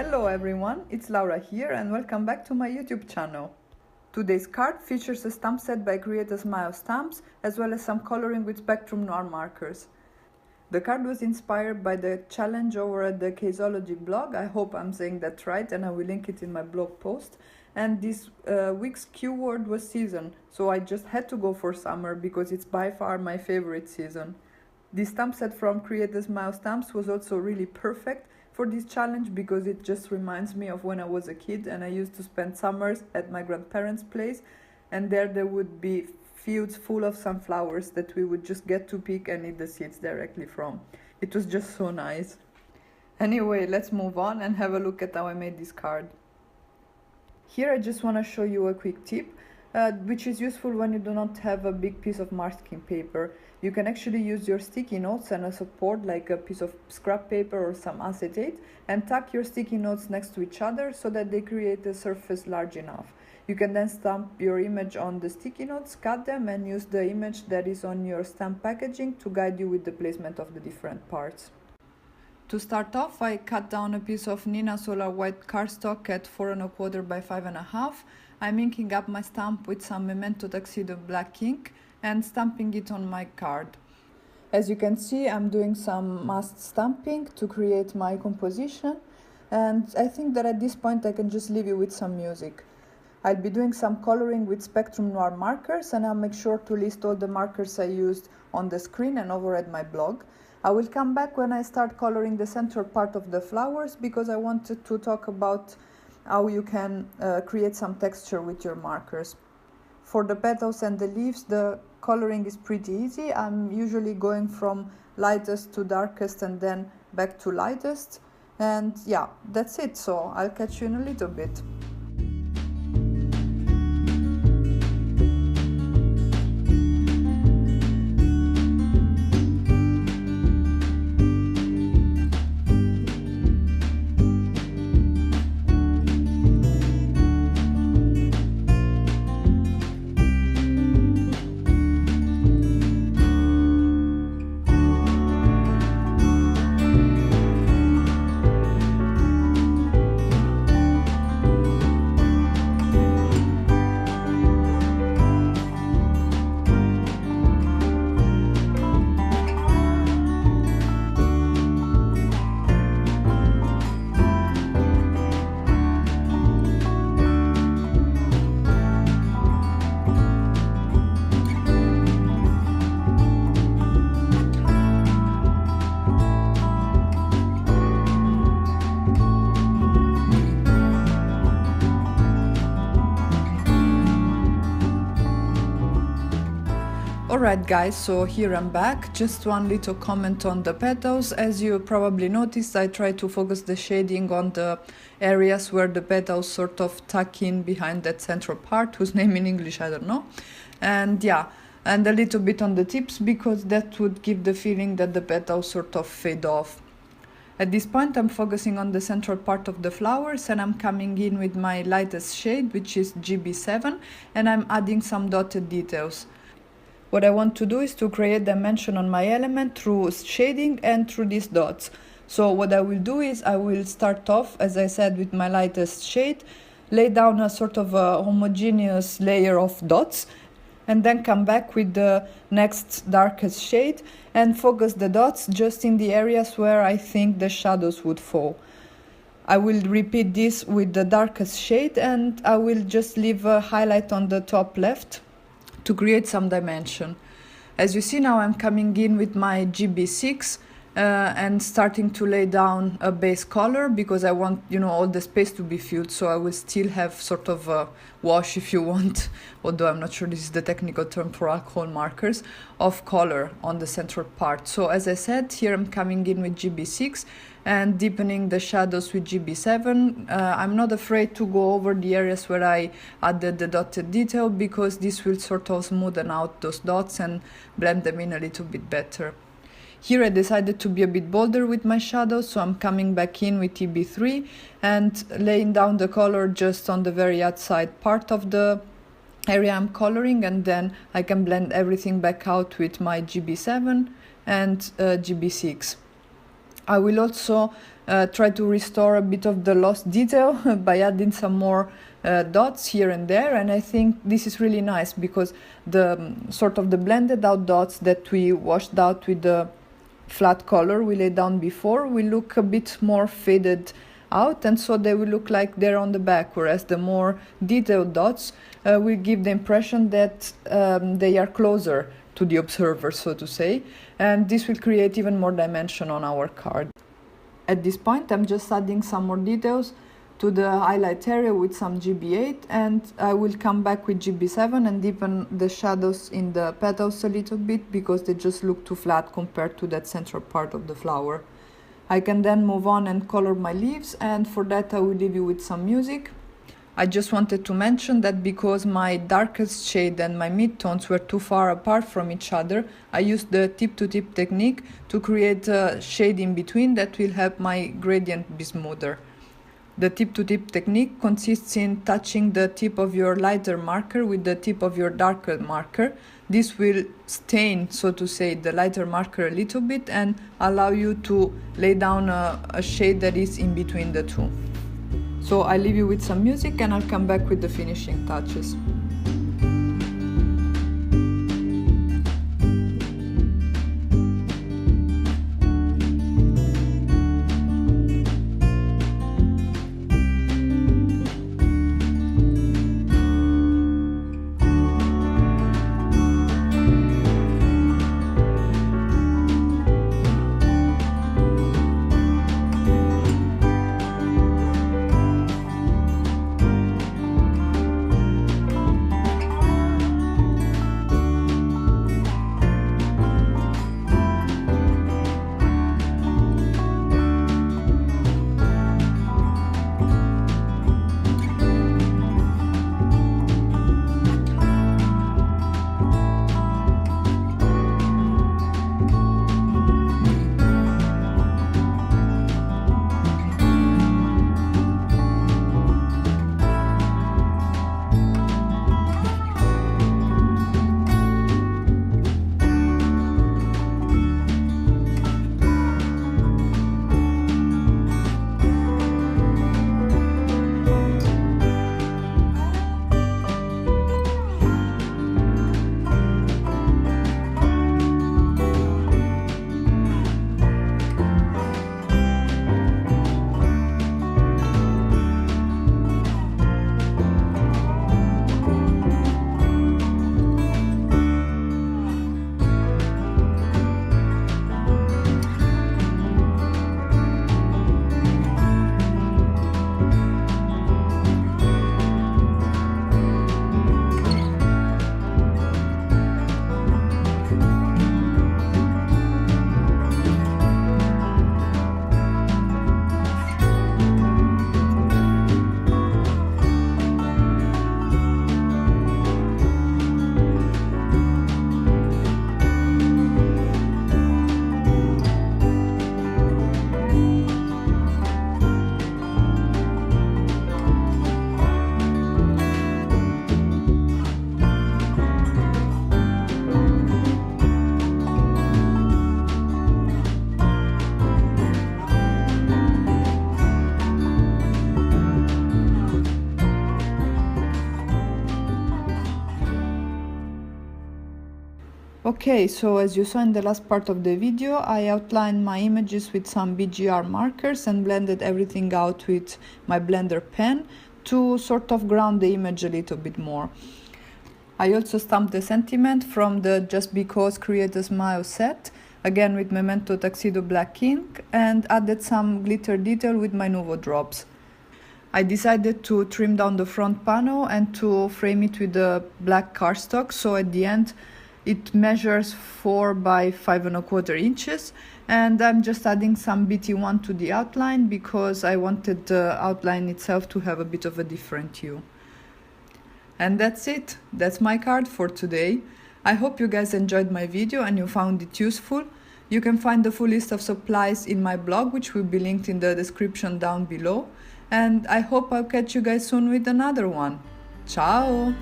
Hello everyone, it's Laura here and welcome back to my YouTube channel. Today's card features a stamp set by Create a Smile Stamps as well as some coloring with Spectrum Noir markers. The card was inspired by the challenge over at the CASology blog. I hope I'm saying that right and I will link it in my blog post. And this week's keyword was season, so I just had to go for summer because it's by far my favorite season. This stamp set from Create a Smile Stamps was also really perfect for this challenge because it just reminds me of when I was a kid and I used to spend summers at my grandparents' place, and there would be fields full of sunflowers that we would just get to pick and eat the seeds directly from. It was just so nice. Anyway, let's move on and have a look at how I made this card. Here I just want to show you a quick tip, which is useful when you do not have a big piece of masking paper. You can actually use your sticky notes and a support like a piece of scrap paper or some acetate and tuck your sticky notes next to each other so that they create a surface large enough. You can then stamp your image on the sticky notes, cut them and use the image that is on your stamp packaging to guide you with the placement of the different parts. To start off, I cut down a piece of Nina Solar White cardstock at 4 1/4 by 5 1/2. I'm inking up my stamp with some Memento Tuxedo black ink and stamping it on my card. As you can see, I'm doing some masked stamping to create my composition, and I think that at this point I can just leave you with some music. I'll be doing some coloring with Spectrum Noir markers, and I'll make sure to list all the markers I used on the screen and over at my blog. I will come back when I start coloring the central part of the flowers because I wanted to talk about how you can create some texture with your markers. For the petals and the leaves, the coloring is pretty easy. I'm usually going from lightest to darkest and then back to lightest. And yeah, that's it. So I'll catch you in a little bit. Alright guys, so here I'm back. Just one little comment on the petals. As you probably noticed, I try to focus the shading on the areas where the petals sort of tuck in behind that central part, whose name in English I don't know. And yeah, and a little bit on the tips because that would give the feeling that the petals sort of fade off. At this point I'm focusing on the central part of the flowers and I'm coming in with my lightest shade, which is GB7, and I'm adding some dotted details. What I want to do is to create dimension on my element through shading and through these dots. So what I will do is I will start off, as I said, with my lightest shade, lay down a sort of a homogeneous layer of dots, and then come back with the next darkest shade and focus the dots just in the areas where I think the shadows would fall. I will repeat this with the darkest shade and I will just leave a highlight on the top left to create some dimension. As you see now, I'm coming in with my GB6 and starting to lay down a base color because I want, all the space to be filled, so I will still have sort of a wash, if you want, although I'm not sure this is the technical term for alcohol markers, of color on the central part. So as I said, here I'm coming in with GB6 and deepening the shadows with GB7. I'm not afraid to go over the areas where I added the dotted detail because this will sort of smoothen out those dots and blend them in a little bit better. Here I decided to be a bit bolder with my shadows, so I'm coming back in with TB3 and laying down the color just on the very outside part of the area I'm coloring, and then I can blend everything back out with my GB7 and GB6. I will also try to restore a bit of the lost detail by adding some more dots here and there, and I think this is really nice because the sort of the blended out dots that we washed out with the flat color we laid down before will look a bit more faded out, and so they will look like they're on the back, whereas the more detailed dots will give the impression that they are closer to the observer, so to say, and this will create even more dimension on our card. At this point I'm just adding some more details to the highlight area with some GB8, and I will come back with GB7 and deepen the shadows in the petals a little bit because they just look too flat compared to that central part of the flower. I can then move on and color my leaves, and for that I will leave you with some music. I just wanted to mention that because my darkest shade and my midtones were too far apart from each other, I used the tip-to-tip technique to create a shade in between that will help my gradient be smoother. The tip-to-tip technique consists in touching the tip of your lighter marker with the tip of your darker marker. This will stain, so to say, the lighter marker a little bit and allow you to lay down a shade that is in between the two. So I leave you with some music and I'll come back with the finishing touches. Okay, so as you saw in the last part of the video, I outlined my images with some BGR markers and blended everything out with my blender pen to sort of ground the image a little bit more. I also stamped the sentiment from the Just Because Create a Smile set, again with Memento Tuxedo black ink, and added some glitter detail with my Nuvo drops. I decided to trim down the front panel and to frame it with the black cardstock, so at the end it measures 4 by 5¼ inches, and I'm just adding some BT1 to the outline because I wanted the outline itself to have a bit of a different hue. And that's it. That's my card for today. I hope you guys enjoyed my video and you found it useful. You can find the full list of supplies in my blog, which will be linked in the description down below. And I hope I'll catch you guys soon with another one. Ciao!